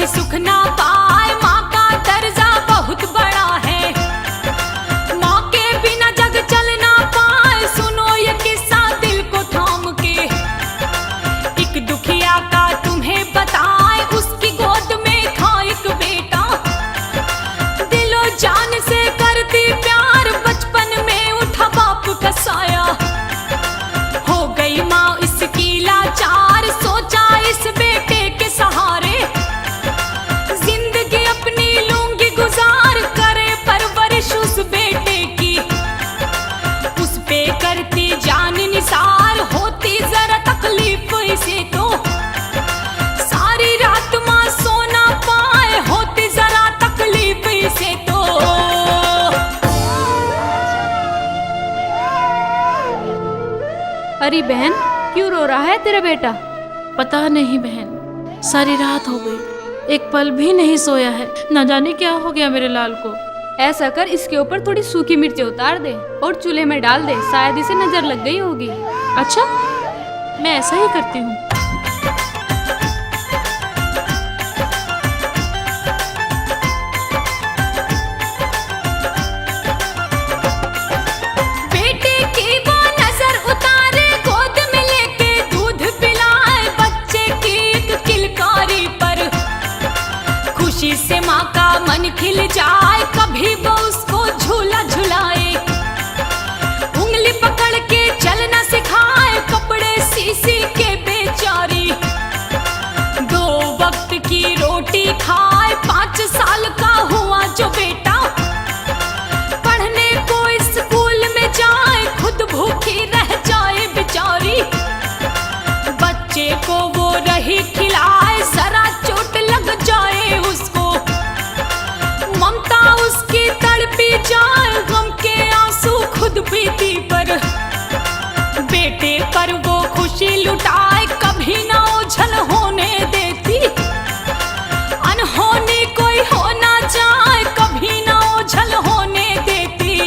कभी सुख ना पाए, माँ का दर्जा बहुत बड़ा है। माँ के बिना जग चल ना पाए, सुनो ये किस्सा दिल को थाम के। एक दुखिया का तुम्हें बताए, उसकी गोद में था एक बेटा। दिलो जान से करती प्यार, बचपन में उठा बाप का साया। हो गई माँ इसकी लाचार, सोचा इस बेटे के सहारे जिंदगी अपनी लूंगी गुजार, करे परवरिश उस बेटे की। उस पे करती जान निसार, होती जरा तकलीफ इसे तो सारी रात माँ सो ना पाए, होती जरा तकलीफ इसे तो। अरे बहन, क्यों रो रहा है तेरा बेटा? पता नहीं बहन, सारी रात हो गई, एक पल भी नहीं सोया है। न जाने क्या हो गया मेरे लाल को। ऐसा कर, इसके ऊपर थोड़ी सूखी मिर्ची उतार दे और चूल्हे में डाल दे, शायद इसे नजर लग गई होगी। अच्छा, मैं ऐसा ही करती हूँ। बेटे की वो नजर उतारे, गोद में लेके दूध पिलाए, बच्चे की एक किलकारी पर खुशी से माँ का मन खिल जाए। कभी वो उसको झूला झुलाए, उंगली पकड़ के चलना सिखाए, कपड़े सी के बेचारी। 2 वक्त की रोटी खाए, 5 साल का हुआ जो बेटा, पढ़ने को स्कूल में जाए, खुद भूखी रह जाए बेचारी। बच्चे को वो रही खिलाए, जरा चोट लग जाए उसको, ममता उसकी तड़पी जाए, गम के आंसू खुद पीती पर। बेटे पर वो खुशी लुटाए, कभी ना ओझल होने देती, अनहोनी कोई हो ना जाए, कभी ना ओझल होने देती।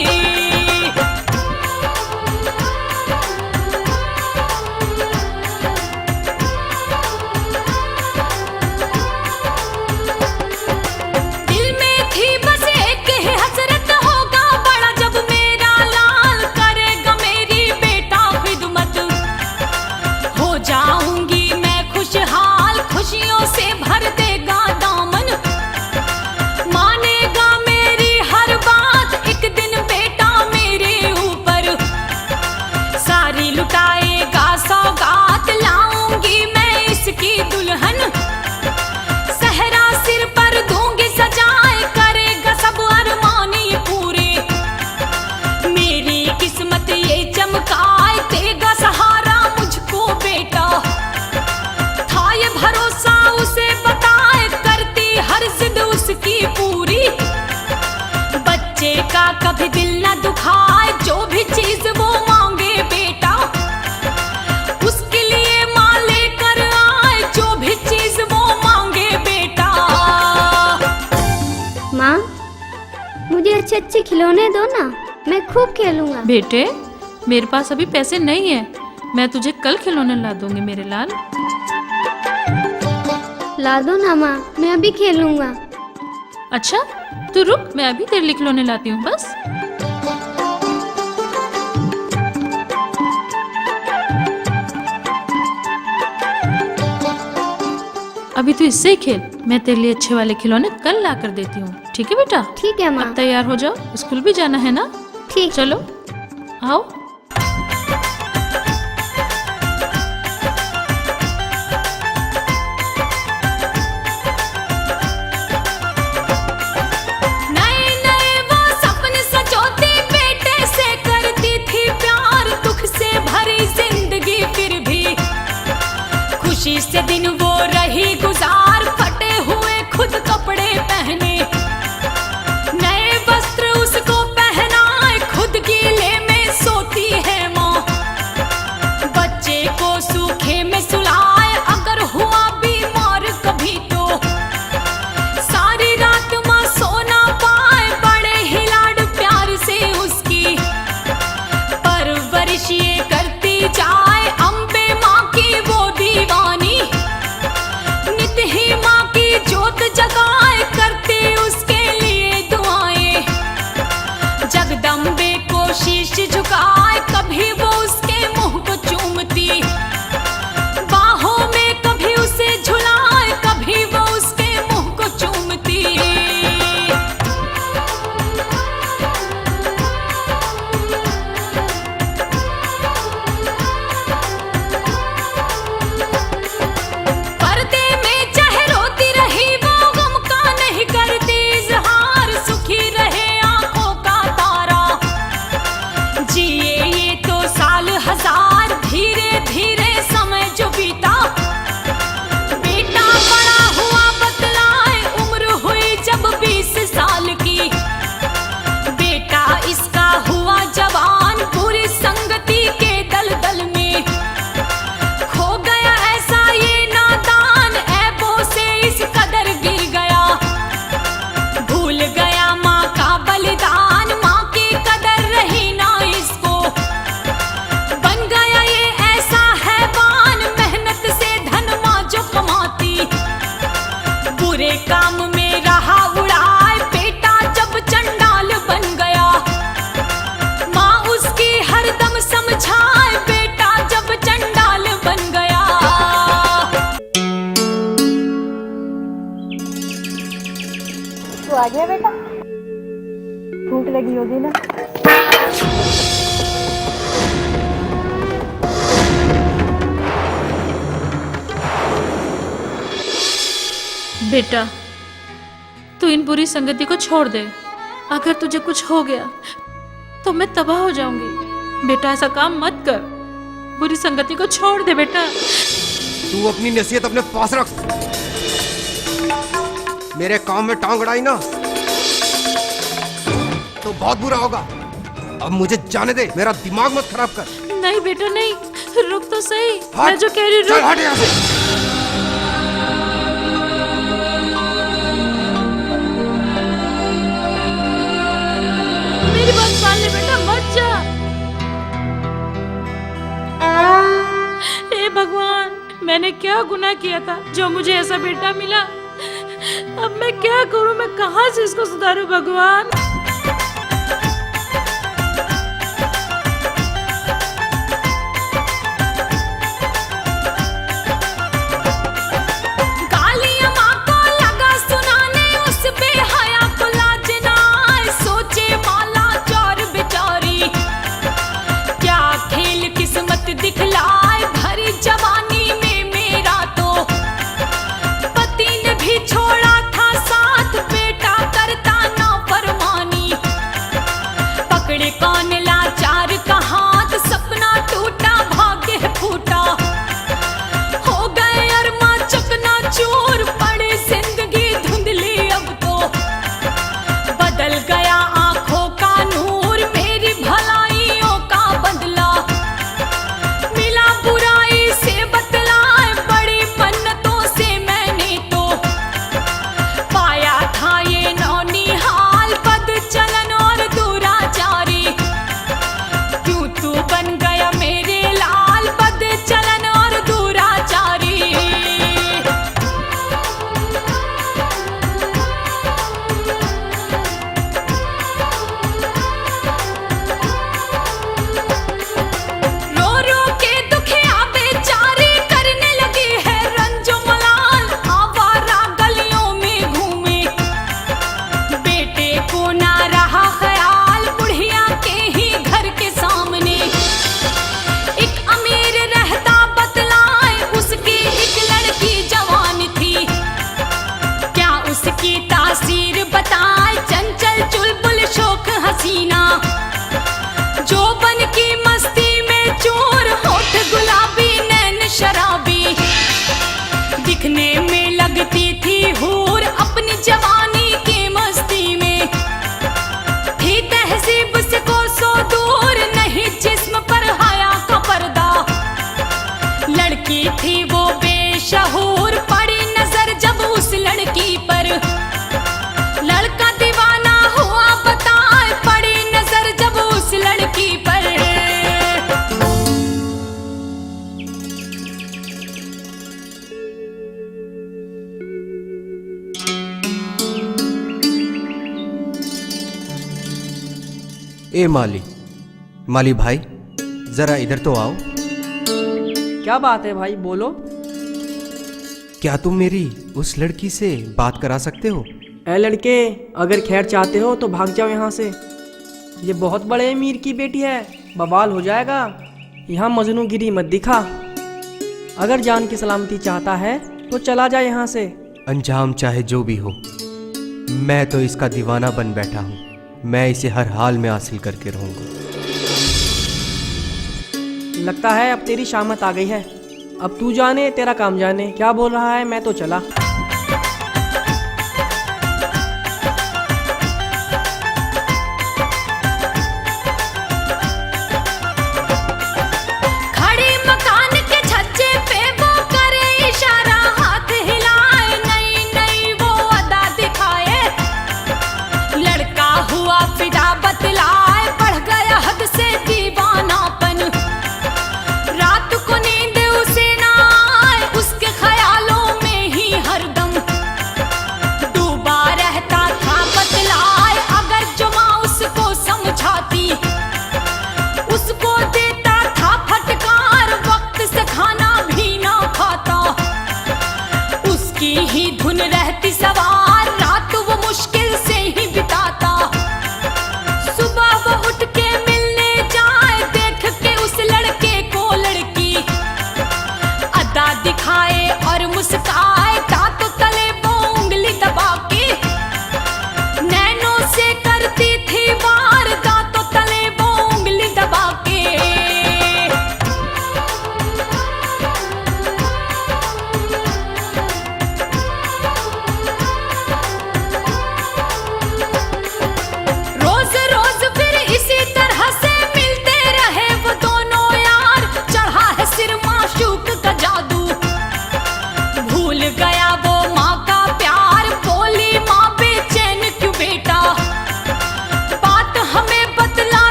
दिल में थी बस एक ही हसरत, होगा बड़ा जब मेरा लाल, करेगा मेरी बेटा खिदमत। हो जाऊंगी मैं खुशहाल, खुशियों से भर देगा दामन, मानेगा मेरी हर बात, एक दिन बेटा मेरे ऊपर सारी लुटाएगा सौगात। लाऊंगी मैं इसकी दुल्हन, सहरा सिर पर दूंगी सजाए, करेगा सब अरमानी पूरे। मेरी किस्मत ये चमकाए, देगा सहारा मुझको बेटा। था ये भरोसा उसे बताए, करती हर जिद उसकी पूरी। बच्चे का कभी दिल न दुखाए, जो भी चीज वो मांगे बेटा, उसके लिए माँ लेकर आए, जो भी चीज वो मांगे बेटा। माँ, मुझे अच्छे अच्छे खिलौने दो ना, मैं खूब खेलूंगा। बेटे, मेरे पास अभी पैसे नहीं है, मैं तुझे कल खिलौने ला दूंगी मेरे लाल। ला दो ना माँ, मैं अभी खेलूंगा। अच्छा, तू रुक, मैं अभी तेरे लिए खिलौने लाती हूँ बस। अभी तू इससे ही खेल, मैं तेरे लिए अच्छे वाले खिलौने कल ला कर देती हूँ। ठीक है बेटा? ठीक है माँ। अब तैयार हो जाओ, स्कूल भी जाना है ना। ठीक। चलो आओ। नए नए वो सपने सजोती, बेटे से करती थी प्यार, दुख से भरी जिंदगी फिर भी खुशी से दिन वो रही गुजार। फटे हुए खुद कपड़े पहने, नए वस्त्र उसको पहनाए, खुद गीले में सोती बुरे काम में रहा उड़ाए, बेटा जब चंडाल बन गया, माँ उसकी हरदम समझाए, बेटा जब चंडाल बन गया। तो आ गया बेटा, भूख लगी होगी ना। बेटा तू इन बुरी संगति को छोड़ दे, अगर तुझे कुछ हो गया तो मैं तबाह हो जाऊंगी। बेटा ऐसा काम मत कर, बुरी संगति को छोड़ दे बेटा। तू अपनी नसीहत अपने पास रख, मेरे काम में टांग अड़ाई ना तो बहुत बुरा होगा। अब मुझे जाने दे, मेरा दिमाग मत खराब कर। नहीं बेटा नहीं, रुक तो सही, हट, मैं जो कह रही चल हट यहाँ से। मेरी बात मान ले बेटा, मत जा। हे भगवान, मैंने क्या गुनाह किया था जो मुझे ऐसा बेटा मिला। अब मैं क्या करूं, मैं कहां से इसको सुधारूं भगवान। गालियां माँ को लगा सुनाने, उस बेहया को लाज ना आए, सोचे माला चोर बेचारी क्या खेल किस्मत दिखलाए। भरी जवानी में मेरा तो पति ने भी छोड़ा था साथ, बेटा करता ना फरमानी, पकड़े कौन लाचार का हाथ, सपना टूटा भाग्य फूटा, हो गए अरमा चकना चूर, पड़े जिंदगी धुंधली अब तो, बदल गया आंखों का नूर, मेरी भलाइयों का बदला मिला बुराई से बतलाए, बड़ी मन्नतों से मैंने तो पाया था ये नौनिहाल, बद चलन और दुराचारी, क्यों तू बन गया मेरे लाल, बद चलन और दुराचारी। रो रो के दुखिया बेचारी करने लगी है रंजो मलाल, आवारा गलियों में घूमे, बेटे को ना रहा ख्याल, बुढ़िया के ही घर के सामने एक अमीर रहता बतलाए, उसकी एक लड़की जवान थी, क्या उसकी तासीर बताए, चंचल चुलबुल शोक हसीना, जो बन की मस्ती में चोर, होठ गुलाबी नैन शराबी, दिखने में लगती थी हूर, अपनी जवानी की मस्ती में थी तहजीब से कोसों दूर, नहीं जिस्म पर हया का पर्दा, लड़की थी वो बेशहूर, पड़ी नजर जब उस लड़की पर, लड़का दीवाना हुआ बताए, पड़ी नजर जब उस लड़की पर। ए माली भाई, जरा इधर तो आओ। क्या बात है भाई, बोलो। क्या तुम मेरी उस लड़की से बात करा सकते हो? ए लड़के, अगर खैर चाहते हो तो भाग जाओ यहाँ से, ये बहुत बड़े अमीर की बेटी है, बवाल हो जाएगा। यहाँ मजनूगिरी मत दिखा, अगर जान की सलामती चाहता है तो चला जाए यहाँ से। अंजाम चाहे जो भी हो, मैं तो इसका दीवाना बन बैठा हूँ, मैं इसे हर हाल में हासिल करके रहूंगा। लगता है अब तेरी शामत आ गई है, अब तू जाने तेरा काम जाने। क्या बोल रहा है, मैं तो चला। खड़ी मकान के छज्जे पे वो करे इशारा, हाथ हिलाए, नई नई वो अदा दिखाए, लड़का हुआ फिदा बतलाए, बढ़ गया हद से दीवानापन, रात को नींद उसे ना आए, उसके ख्यालों में ही हर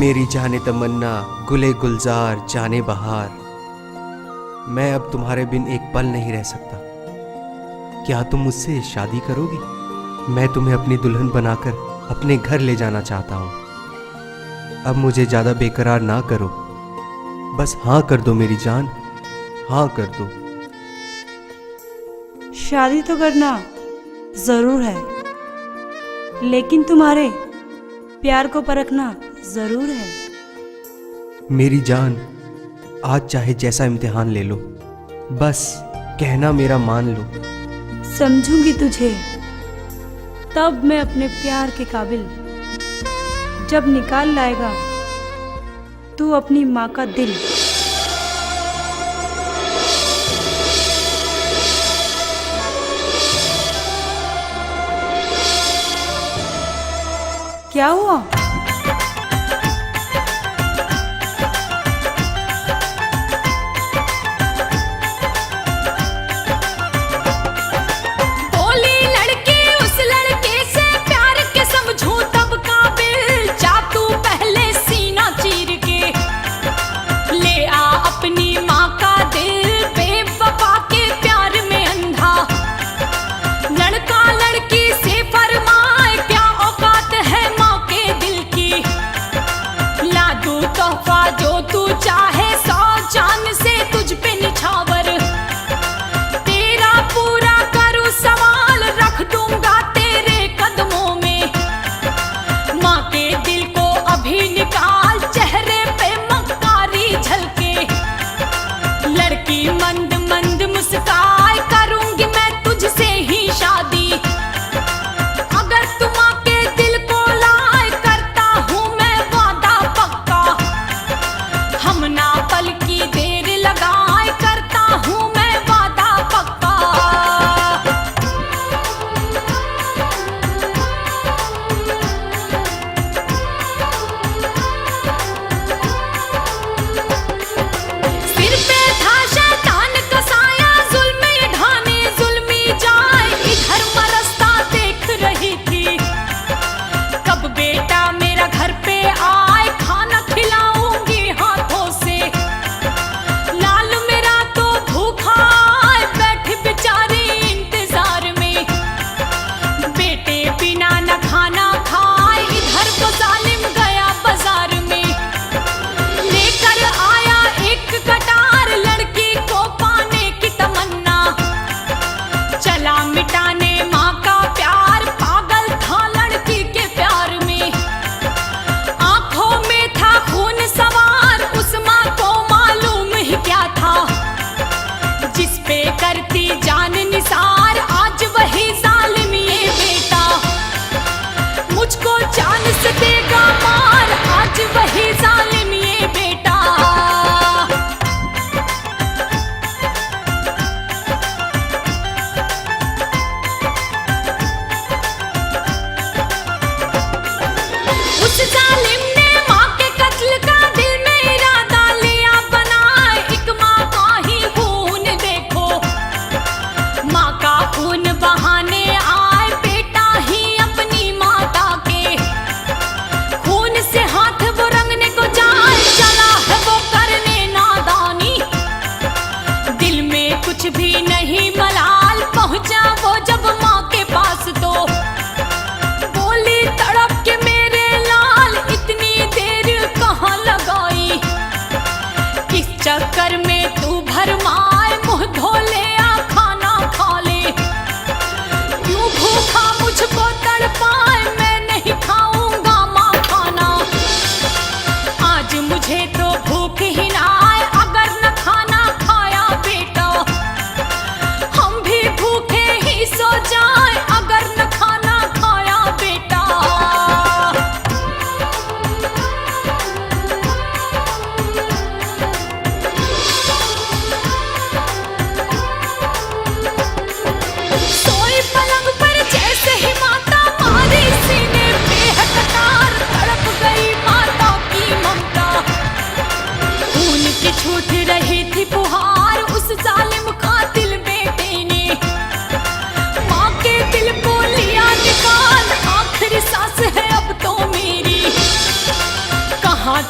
मेरी जाने तमन्ना गुले गुलजार जाने बहार, मैं अब तुम्हारे बिन एक पल नहीं रह सकता। क्या तुम मुझसे शादी करोगी? मैं तुम्हें अपनी दुल्हन बनाकर अपने घर ले जाना चाहता हूँ। अब मुझे ज्यादा बेकरार ना करो, बस हाँ कर दो मेरी जान, हाँ कर दो। शादी तो करना जरूर है, लेकिन तुम्हारे प्यार को परखना जरूर है। मेरी जान, आज चाहे जैसा इम्तिहान ले लो, बस कहना मेरा मान लो। समझूंगी तुझे तब मैं अपने प्यार के काबिल, जब निकाल लाएगा तू अपनी माँ का दिल। क्या हुआ? बोली लड़की उस लड़के से प्यार के समझूं तब काबिल, जा तू पहले सीना चीर के ले आ अपनी माँ का दिल, बेवफा के प्यार में अंधा। लड़का लड़की से फरमाए क्या औकात है माँ के दिल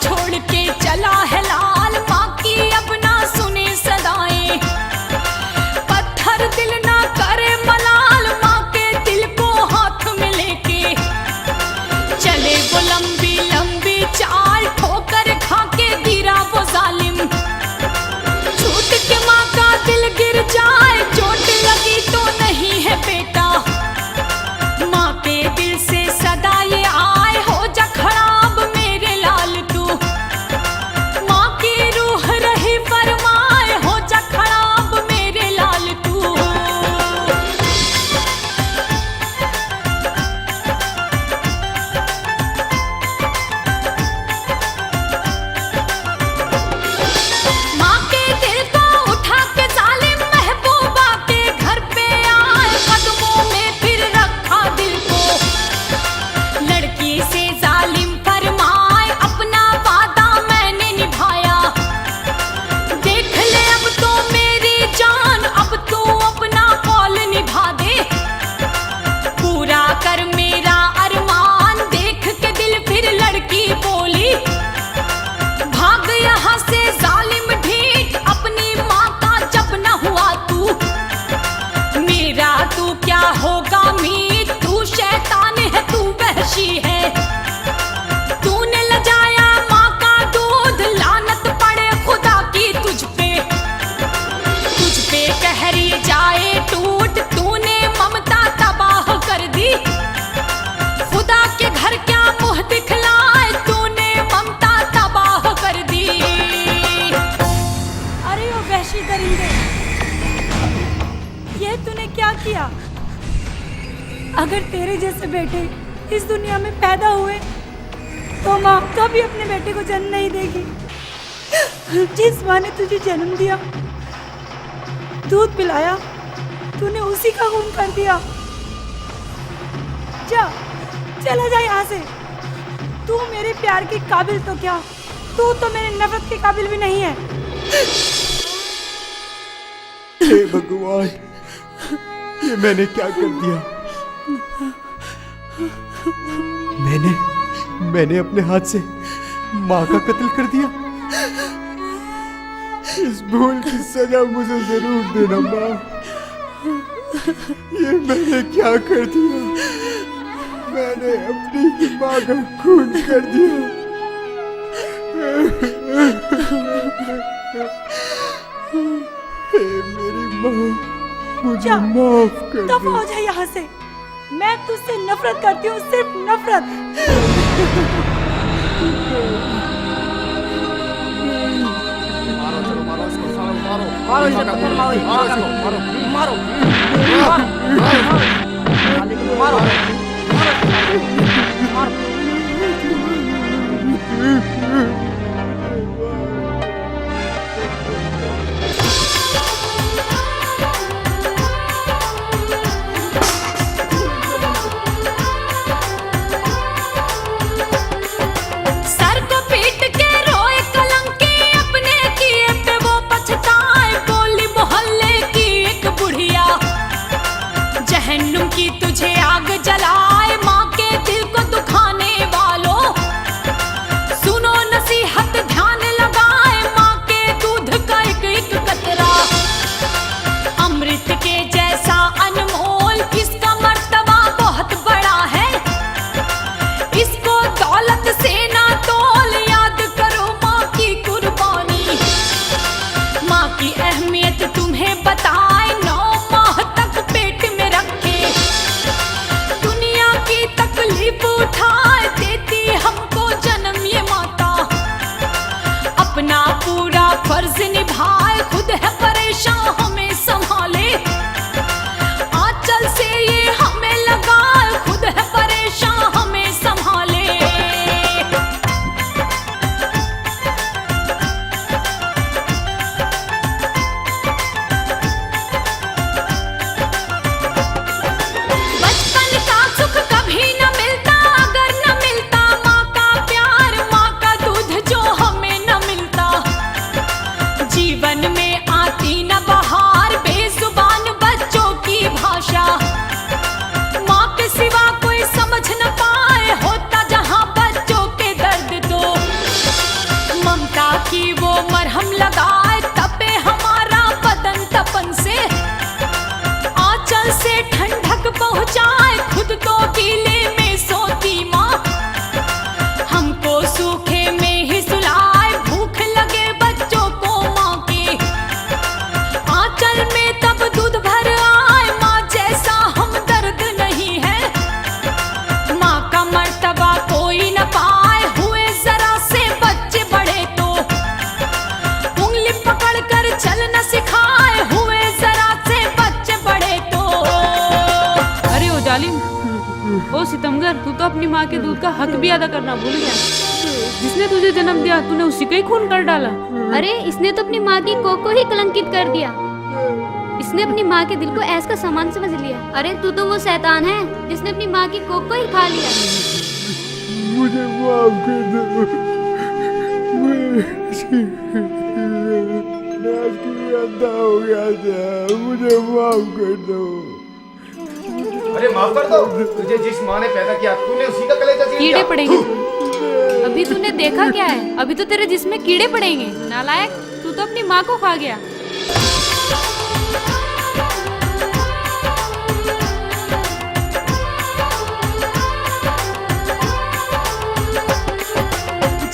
छोड़ के चला है लाल, माँ की अब ना सुने सदाएं। पत्थर दिल ना करे मलाल, माँ के दिल को हाथ में लेके चले वो लंबी लंबी चाल, ठोकर खा के गिरा वो जालिम। छूट के माँ का दिल गिर जाए, चोट लगी तो नहीं है बेटा। माँ के दिल से सदा ये आए, हो जा खराब मेरे लाल तू। माँ की रूह रही फरमाए, हो जा खराब मेरे लाल तू। माँ के दिल को उठा के जालिम महबूबा के घर पे आए, कदमों में फिर रखा दिल को। लड़की से जालिम फरमाए, अपना वादा मैंने निभाया। देख ले अब तो मेरी जान, अब तू अपना कौल निभा दे। पूरा कर मेरा अरमान, देख के दिल फिर लड़की बोली। भाग यहाँ से जालिम ढीठ, अपनी माँ का जब न हुआ तू। मेरा तू क्या होगा मीत, तू शैतान है, तू वहशी है। तूने लजाया माँ का दूध, लानत पड़े खुदा की तुझ पे। तुझ पे कहरी जाए टूट, तूने ममता तबाह कर दी। खुदा के घर क्या मुंह दिखलाए, तूने ममता तबाह कर दी। अरे ओ वहशी दरिंदे, ये तूने क्या किया? अगर तेरे जैसे बेटे इस दुनिया में पैदा हुए तो माँ कभी अपने बेटे को जन्म नहीं देगी। जिस माँ ने तुझे जन्म दिया, दूध पिलाया, तूने उसी का खून कर दिया। जा, चला जा यहाँ से। तू मेरे प्यार के काबिल तो क्या, तू तो मेरे नफरत के काबिल भी नहीं है। हे भगवान, ये मैंने क्या कर दिया? मैंने अपने हाथ से माँ का कत्ल कर दिया। इस भूल की सजा मुझे जरूर देना माँ। ये मैंने क्या कर दिया? मैंने अपनी माँ का खून कर दिया। हे मेरी माँ, मुझे माफ कर दफा दे। हो जा यहाँ से। मैं तुझसे नफरत करती हूँ, सिर्फ नफरत। मारो इसे, पत्थर मारो, मारो, मारो, सर को पीट के रोए कलंकी, अपने किए पे वो पछताए। बोली मोहल्ले की एक बुढ़िया, जहन्नुम की तुझे आग जला अपनी माँ के दूध का हक भी अदा करना भूल गया। जिसने तुझे जन्म दिया तूने उसी का ही खून कर डाला। अरे इसने तो अपनी माँ की कोख को ही कलंकित कर दिया। इसने अपनी माँ के दिल को ऐस का सामान समझ लिया। अरे तू तो वो शैतान है जिसने अपनी माँ की कोख को ही खा लिया। मुझे माफ कर दो। मैं आज अंधा हो गया था, मुझे माफ कर दो। अरे माफ कर दो, तुझे जिस माँ ने पैदा किया तूने उसी का कलेजा छीन लिया। कीड़े पड़ेंगे तुझे। अभी तूने देखा क्या है? अभी तो तेरे जिस्म में कीड़े पड़ेंगे। नालायक, तू तो अपनी माँ को खा गया।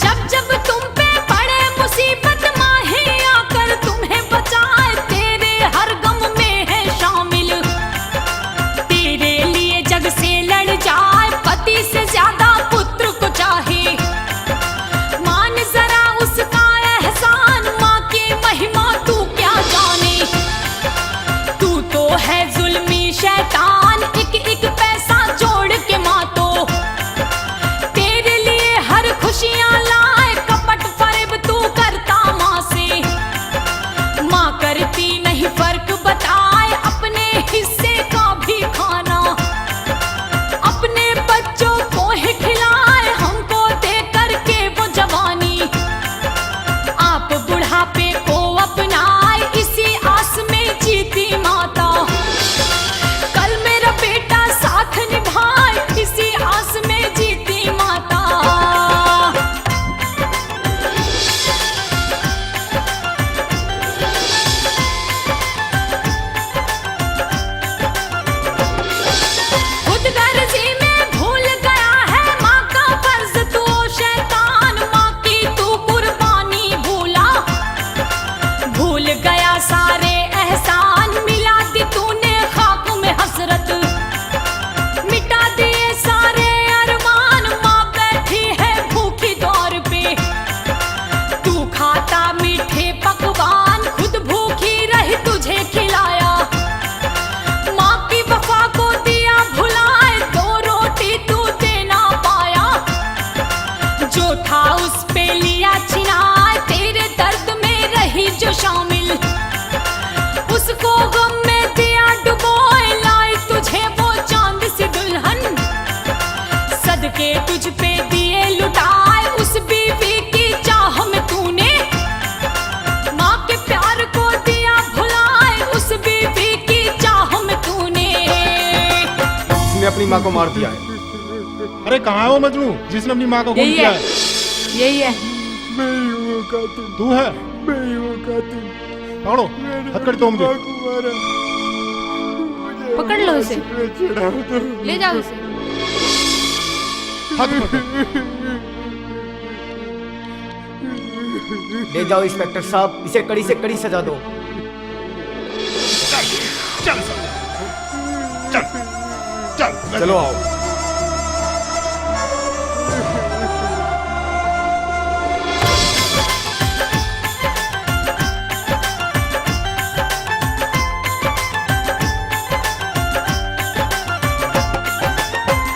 जब जब तुम पे पड़े मुसीबत माँ ही आकर तुम्हें बचाए, तेरे हर गम में है शामिल। तेरे लिए जग से लड़ जाए, पति से ज्यादा पुत्र को चाहे। मान जरा उसका एहसान, माँ की महिमा तू क्या जाने। तू तो है जुल्मी शैतान, एक एक पैसा जोड़ के माँ तो तेरे लिए हर खुशियाँ लाए। कपट फरेब तू करता माँ से, माँ करती नहीं फर्क बताए अपने हिस्से का भी खाना। अपने बच्चों को ही खिलाए, हमको दे करके वो जवानी। आप बुढ़ापे को अपनाए, इसी आस में जीती माता। कल मेरा बेटा साथ निभाए, इसी आस में जीती माता। खुदगर्जी में भूल गया है माँ का फर्ज तू शैतान। माँ की तू कुर्बानी भूला, भूल गया सारे एहसान। मिला दी तूने खाक में हसरत, मिटा दिए सारे अरमान। माँ बैठी है भूखी दौर पे, तू खाता मीठे पकवान। खुद भूखी रही तुझे खिलाया, माँ की वफा को दिया भुलाए। दो रोटी तू दे ना पाया, जो था उस पे लिया छिनाए। तेरे दर्द में रही जो शामिल, उसको गम में दिया डुबोए। लाई तुझे वो चांद सी दुल्हन, सदके तुझ पे दिए लुटाए। उस बीवी की चाह में तूने माँ के प्यार को दिया भुलाए। उस बीवी की चाह में तूने उसने अपनी माँ को मार दिया है। अरे कहाँ है वो मजनू जिसने अपनी माँ को खून यही किया है, है? यही है। मैं ही हूँ वो कातिल। तू है? मैं ही हूँ कातिल। पकड़ो, हथकड़ी तो मुझे। माँ को मारा। मुझे पकड़ लो इसे, फांसी पे चढ़ा दो। ले जाओ इसे। हाथ पकड़ो। ले जाओ इंस्पेक्टर साहब, इसे कड़ी से कड़ी सजा दो। चल चल चल चलो आओ।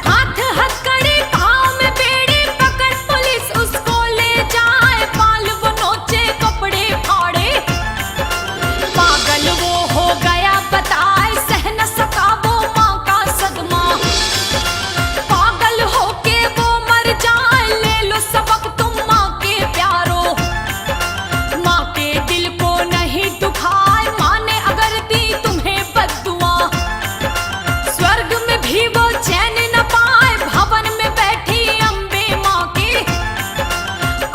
हाथ हथकड़ी पाँव में बेड़ी पकड़ पुलिस उसको ले जाए। बाल वो नोचे कपड़े फाड़े, पागल वो हो गया बताए। सह न सका वो माँ का सदमा, पागल होके वो मर जाए। ले लो सबक तुम माँ के प्यारो, माँ के दिल को नहीं दुखाए। माँ ने अगर दी तुम्हें बद्दुआ, स्वर्ग में भी वो चैन न पाए। भवन में बैठी अम्बे माँ के,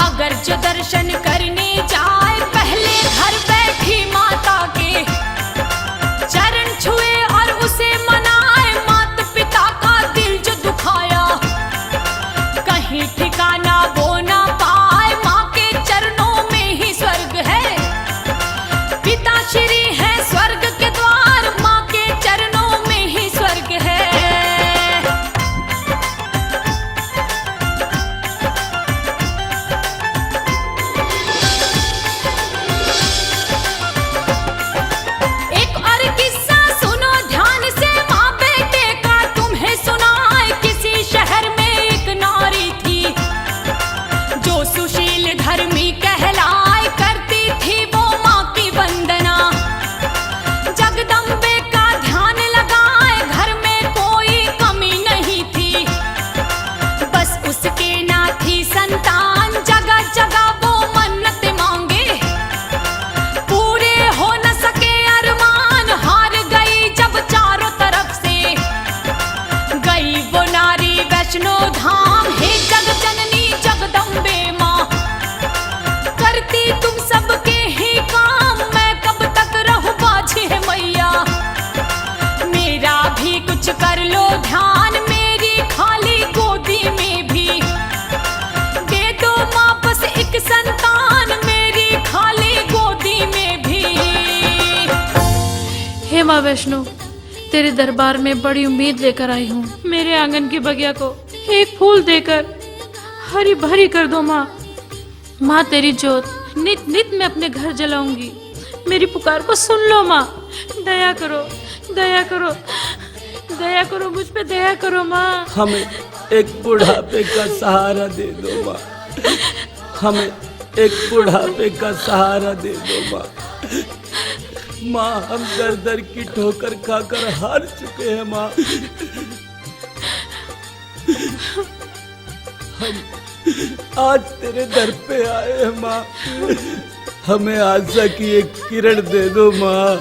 अगर जो दर्शन करने जाए। पहले घर बैठी माता के, चरण छुए और उसे मनाए। माता पिता का दिल जो दुखाया, कहीं ठिकाना वो ना पाए। माँ के चरणों में ही स्वर्ग है, पिता श्री है स्वर्ग के द्वार। माँ के चरणों में ही स्वर्ग है। एक और किस्सा सुनो ध्यान से, माँ बेटे का तुम्हें सुनाए। किसी शहर में एक वैष्णो, तेरे दरबार में बड़ी उम्मीद लेकर आई हूँ। मेरे आंगन की बगिया को एक फूल देकर हरी भरी कर दो माँ। माँ तेरी जोत नित नित मैं अपने घर जलाऊंगी। मेरी पुकार को सुन लो माँ। दया करो, दया करो, दया करो, मुझ पे दया करो माँ। हमें एक बुढ़ापे का सहारा दे दो माँ। हमें एक बुढ़ापे का सहारा दे दो माँ। माँ, हम दर दर की ठोकर खाकर हार चुके हैं माँ। हम आज तेरे दर पे आए हैं माँ। हमें आशा की एक किरण दे दो माँ।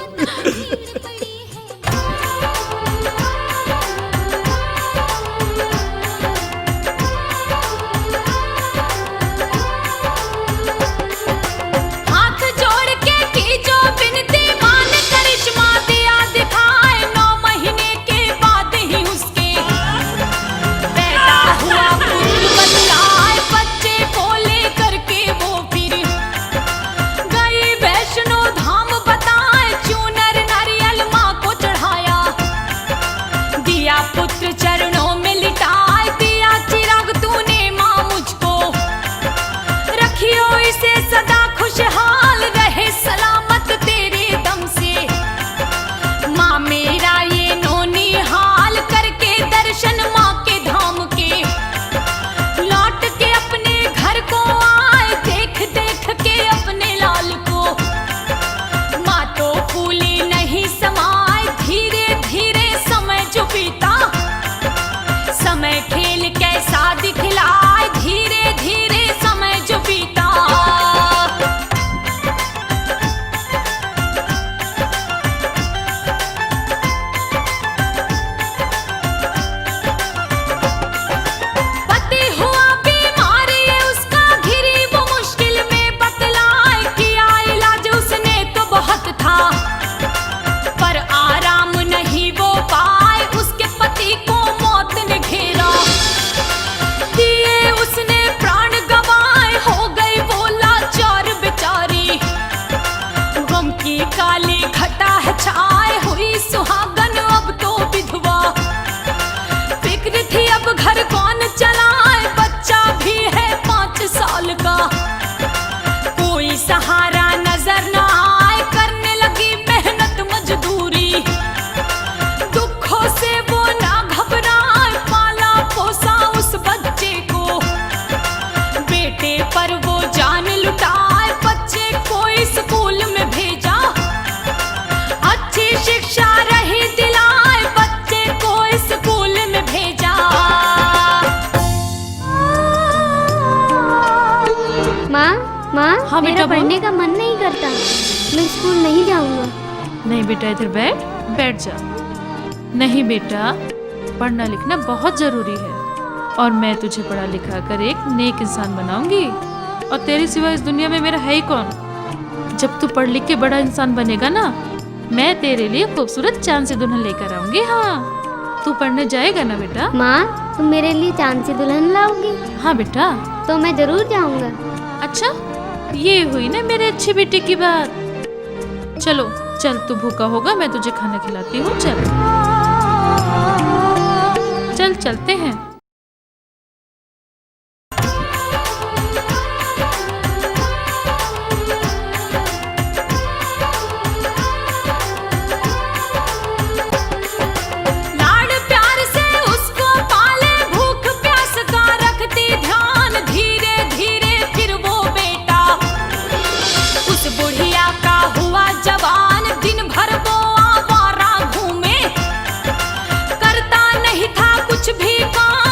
हाँ बेटा, पढ़ने का मन नहीं करता, मैं स्कूल नहीं जाऊंगा। नहीं बेटा, इधर बैठ जा। नहीं बेटा, पढ़ना लिखना बहुत जरूरी है और मैं तुझे पढ़ा लिखा कर एक नेक इंसान बनाऊंगी। और तेरे सिवा इस दुनिया में मेरा है ही कौन। जब तू पढ़ लिख के बड़ा इंसान बनेगा ना, मैं तेरे लिए खूबसूरत चांद सी दुल्हन लेकर आऊंगी। हाँ, तू पढ़ने जाएगा ना बेटा? माँ, तुम मेरे लिए चांद सी दुल्हन लाओगी? हाँ बेटा। तो मैं जरूर जाऊंगा। अच्छा, ये हुई ना मेरे अच्छे बेटे की बात। चलो चल, तू भूखा होगा, मैं तुझे खाना खिलाती हूँ। चल चल चलते हैं। कुछ भी काम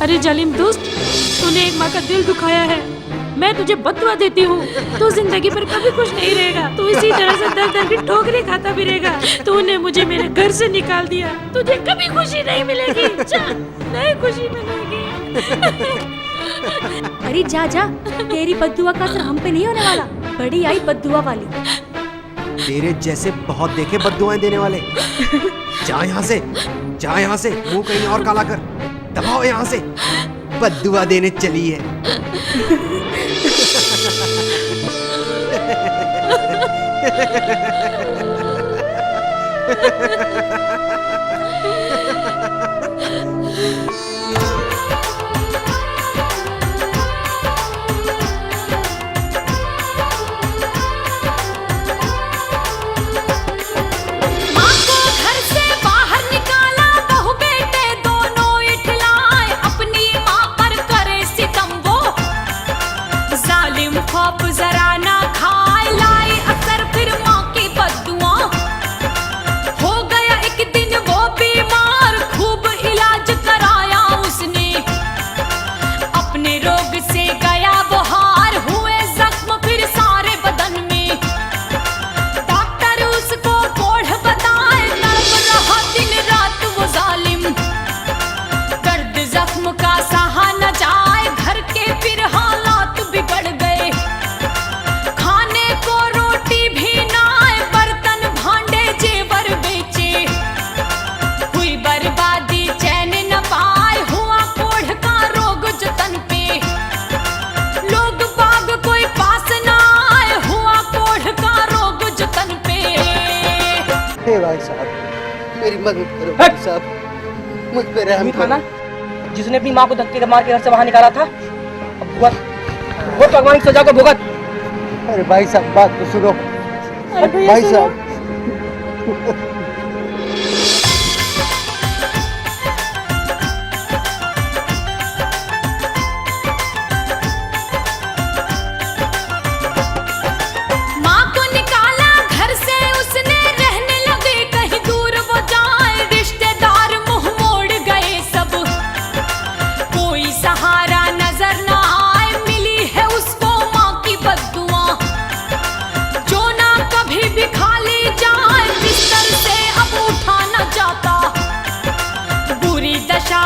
अरे जालिम दुष्ट, तूने एक माँ का दिल दुखाया है। मैं तुझे बददुआ देती हूँ, तू जिंदगी पर कभी खुश नहीं रहेगा। तू इसी तरह से दर दर की ठोकरें खाता भी रहेगा। तूने मुझे मेरे घर से निकाल दिया, तुझे कभी खुशी नहीं मिलेगी। नहीं खुशी मिलेगी। अरे जा जा, तेरी बद्दुआ का असर हम पे नहीं होने वाला। बड़ी आई बद्दुआ वाली। तेरे जैसे बहुत देखे बद्दुआएं देने वाले। जा यहाँ से, जा यहाँ से, मुंह कहीं और काला कर। दबाओ यहाँ से, बद्दुआ देने चली है। भाई साहब, मेरी मदद करो भाई साहब, मुझ पे रहम करो। जिसने अपनी माँ को धक्के मार के घर से बाहर निकाला था, अब भुगत भगवान की सजा को भुगत। अरे भाई साहब, बात तो सुनो भाई साहब।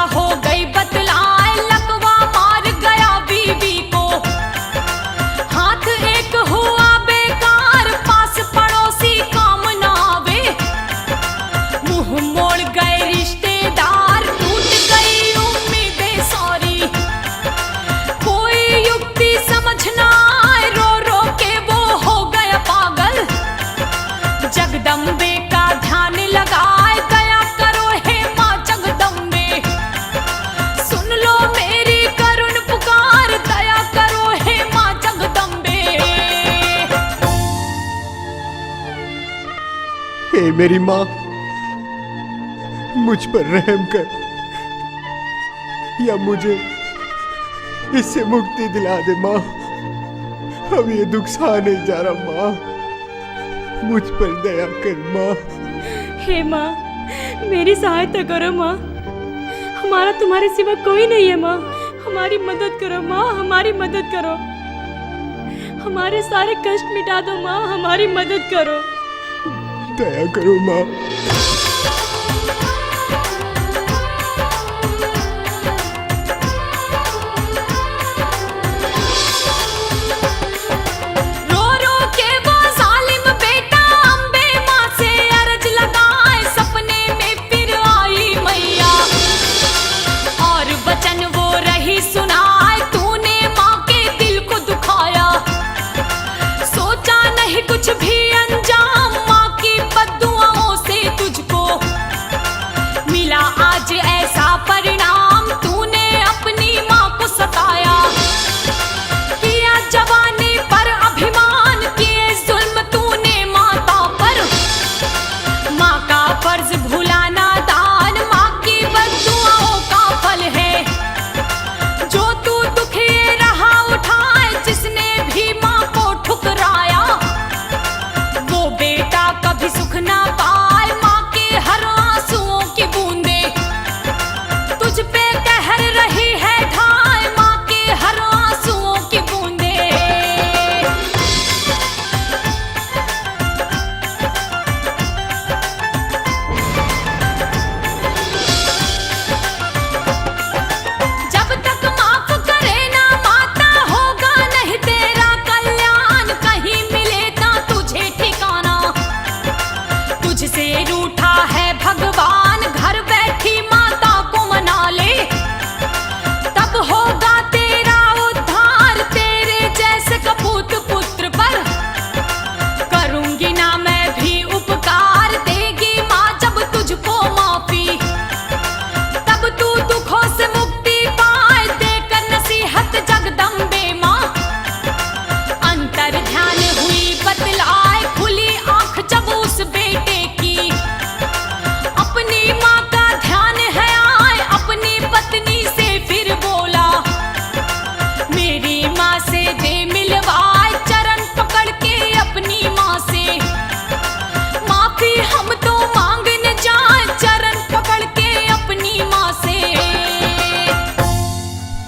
हो गई बतलाए, लकवा मार गया बीवी को। हाथ एक हुआ बेकार, पास पड़ोसी काम ना आवे। मुंह मोड़ गए रिश्तेदार, टूट गई उम्मीदें सारी। कोई युक्ति समझ ना आए, रो रो के वो हो गया पागल। जगदम्बे का ध्यान लगाए, दया करो हे माँ जगदम्बे। सुन लो मेरी करुण पुकार, दया करो हे माँ जगदम्बे। हे मेरी माँ, मुझ पर रहम कर, या मुझे इससे मुक्ति दिला दे माँ। अब ये दुख सहा नहीं जा रहा माँ, मुझ पर दया कर माँ। हे माँ, मेरी सहायता करो माँ। हमारा तुम्हारे सिवा कोई नहीं है माँ। हमारी मदद करो माँ, हमारी मदद करो। हमारे सारे कष्ट मिटा दो माँ, हमारी मदद करो। दया करो माँ। रो रो के वो जालिम बेटा अम्बे माँ से अर्ज लगाए। सपने में फिर आई मैया, और वचन वो रही सुनाए। तूने माँ के दिल को दुखाया, सोचा नहीं कुछ भी अंजाम। माँ की बद्दुआओं से तुझको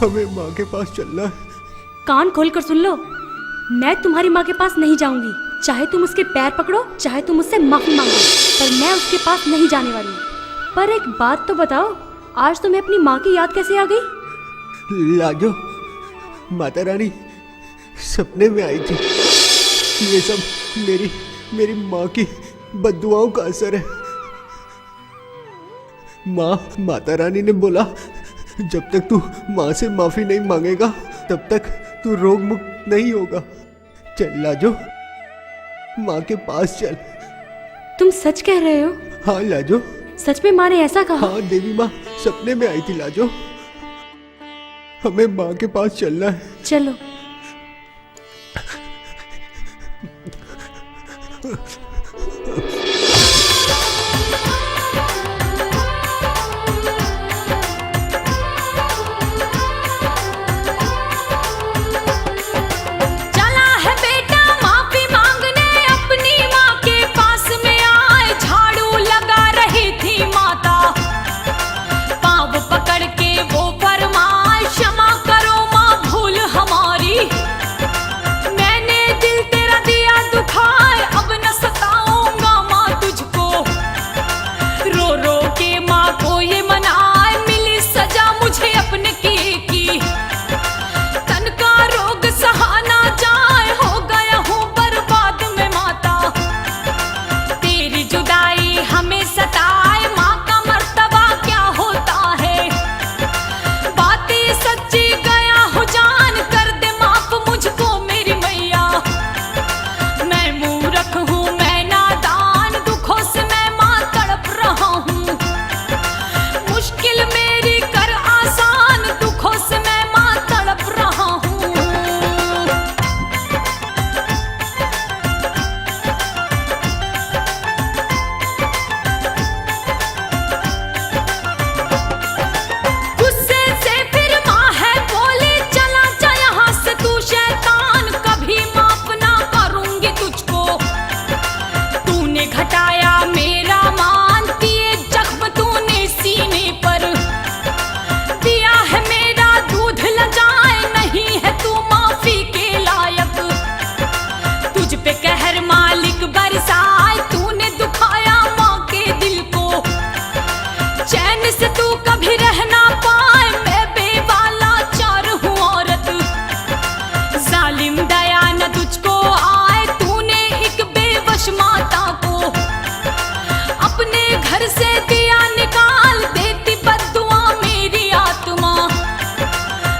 हमें माँ के पास चलना है। कान खोल कर सुन लो, मैं तुम्हारी माँ के पास नहीं जाऊंगी। चाहे तुम उसके पैर पकड़ो, चाहे तुम उससे माफी मांगो, पर मैं उसके पास नहीं जाने वाली। पर एक बात तो बताओ, आज तुम्हें अपनी माँ की याद कैसे आ गई? लाजो, माता रानी सपने में आई थी। ये सब मेरी माँ की बद्दुआओं का असर है। माता रानी ने बोला, जब तक तू माँ से माफी नहीं मांगेगा तब तक तू रोग मुक्त नहीं होगा। चल लाजो, माँ के पास चल। तुम सच कह रहे हो? हाँ लाजो, सच में माँ ने ऐसा कहा? हाँ, देवी माँ सपने में आई थी लाजो। हमें माँ के पास चलना है। चलो। चला है बेटा माफी मांगने, अपनी माँ के पास में आए। झाड़ू लगा रही थी माता, पाँव पकड़ के वो फरमाए, क्षमा करो माँ भूल हमारी। मैंने दिल तेरा दिया दुखाए, अब न सताऊंगा माँ तुझको। रो रो के माँ को ये मनाए, मिली सजा मुझे अपने किए की। तन का रोग सहा ना जाए, हो गया हूँ बर्बाद में माता। तेरी जुदाई हमें सताए, माँ का मर्तबा क्या होता है। बातें सच्ची गया हूँ जान, कर दे माफ मुझको मेरी मैया। मैं मूर्ख हूँ, मैं नादान, दुखों से मैं माँ तड़प रहा हूँ। मुश्किल मेरी कर आसान, दुखों से मैं माँ तड़प रहा हूँ। गुस्से से फिर माँ है बोली, चला जा यहाँ से तू शैतान, कभी माफ ना करूंगी तुझको। तूने घटाया मेरा मान, दिए जख्म तूने सीने पर। दिया है मेरा दूध लजाए, नहीं है तू माफी के लायक। तुझ पे कहर मालिक बरसाए, तूने दुखाया माँ के दिल को। चैन से तू कभी रह ना पाए, मैं बेवाला चार हूँ औरत। जालिम दया न तुझको आए, तूने एक बेवश माता को अपने घर से दिया निकाल, देती बद्दुआ मेरी आत्मा।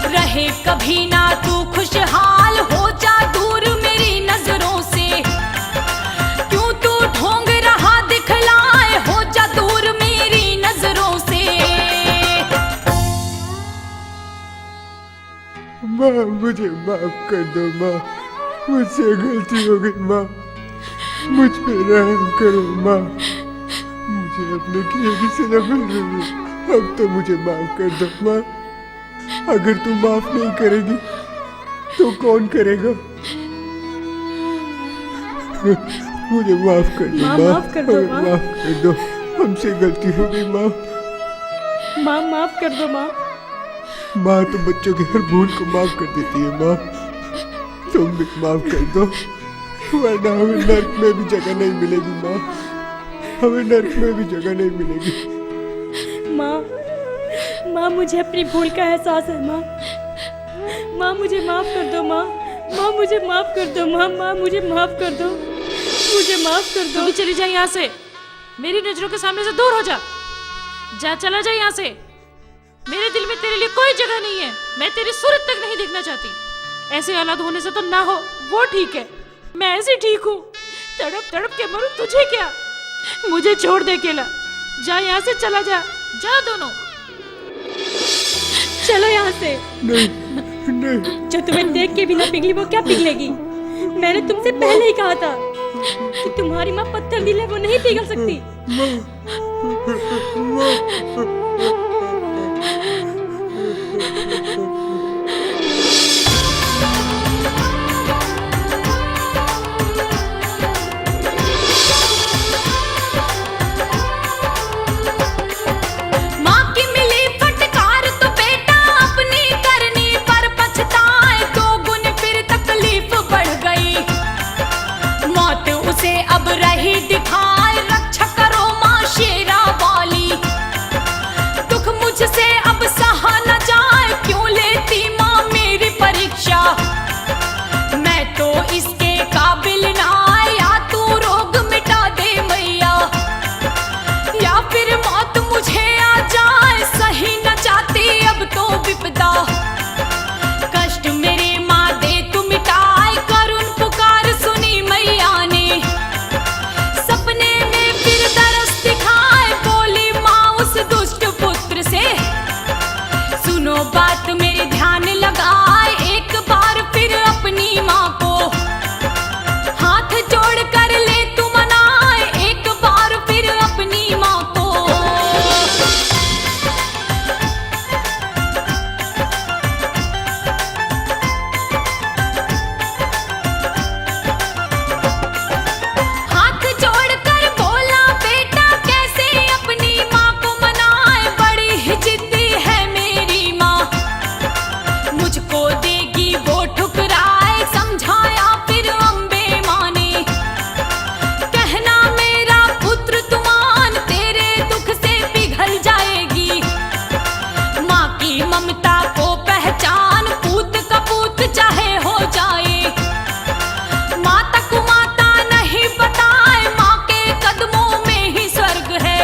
रहे कभी ना तू खुशहाल, हो जा दूर मेरी नजरों से। क्यों तू ढोंग रहा दिखलाए, हो जा दूर मेरी नजरों से। माँ मुझे माफ कर दो माँ, मुझसे गलती हो गई माँ, मुझ पे रहम करो माँ। मुझे अपने किए की सजा मिल रही है, अब तो मुझे माफ कर दो माँ। अगर तू माफ नहीं करेगी तो कौन करेगा? मुझे माफ कर दो माँ, माँ, माफ कर दो माँ। माफ कर दो, हमसे गलती हो गई माँ। माँ माफ कर दो माँ। माँ तो बच्चों की हर भूल को माफ कर देती है माँ, तुम भी माफ कर दो, वरना हमें नर्क में भी जगह नहीं मिलेगी माँ, हमें नर्क में भी जगह नहीं मिलेगी। माँ मुझे अपनी भूल का एहसास है माँ। माँ मुझे माफ कर दो माँ, माँ मुझे माफ कर दो माँ, माँ मुझे माफ कर दो, मुझे माफ कर दो। तू भी चली जा यहाँ से, मेरी नजरों के सामने से दूर हो जा। जा, चला जा यहाँ से। मेरे दिल में तेरे लिए कोई जगह नहीं है, मैं तेरी सूरत तक नहीं देखना चाहती। ऐसे औलाद होने से तो ना हो वो ठीक है, मैं ऐसे ठीक हूँ, तड़प तड़प के मरूं, तुझे क्या। मुझे छोड़ दे अकेला, जा यहाँ से, चला जा, जाओ दोनों। चलो यहाँ से। नहीं नहीं, जो तुम्हें देख के भी ना पिघली वो क्या पिघलेगी। मैंने तुमसे पहले ही कहा था कि तुम्हारी माँ पत्थर दिल है, वो नहीं पिघल सकती। माँ की मिली फटकार तो बेटा अपनी करनी बात मेरी ध्यान लगाए, एक बार फिर अपनी माँ को हाथ जोड़ कर ले तू मनाए, एक बार फिर अपनी माँ को। हाथ जोड़कर बोला बेटा कैसे अपनी माँ को मनाए, बड़ी ही जिद्दी है मेरी माँ, मुझको देगी वो ठुकराए। समझाया फिर अम्बे माँ ने, कहना मेरा पुत्र तुमान तेरे दुख से पिघल जाएगी। माँ की ममता को पहचान, पूत का पूत चाहे हो जाए, माता को माता नहीं बताए, माँ के कदमों में ही स्वर्ग है।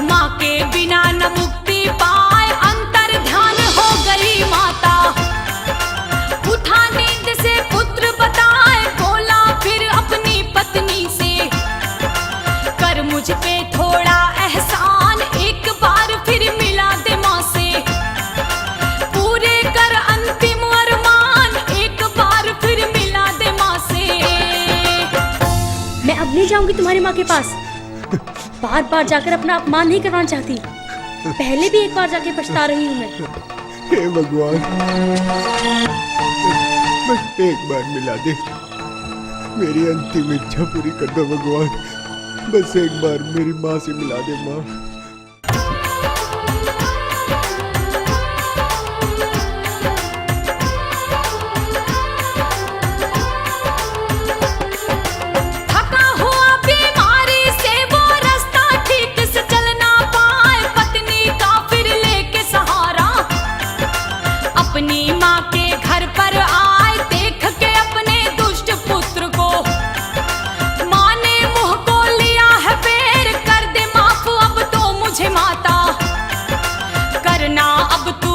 माँ के बिना न मुक्ति पाए, अंतर ध्यान हो गई माता, उठा नींद से पुत्र बताए, बोला फिर अपनी पत्नी से, कर मुझ पे थोड़ा एहसान, एक बार फिर मिला दे माँ से, पूरे कर अंतिम अरमान, एक बार फिर मिला दे माँ से। मैं अब नहीं जाऊंगी तुम्हारी माँ के पास, बार बार जाकर अपना अपमान नहीं करवाना चाहती, पहले भी एक बार जाके पछता रही हूँ मैं। हे भगवान, बस एक बार मिला दे, मेरी अंतिम इच्छा पूरी कर दो भगवान, बस एक बार मेरी माँ से मिला दे माँ। थका हुआ बीमारी से वो रास्ता ठीक से चल ना पाए, पत्नी का फिर लेके सहारा अपनी माँ के घर पर आए, देख के अपने दुष्ट पुत्र को माँ ने मुंह को लिया है फेर, कर दे माफ अब तो मुझे माता, करना अब तू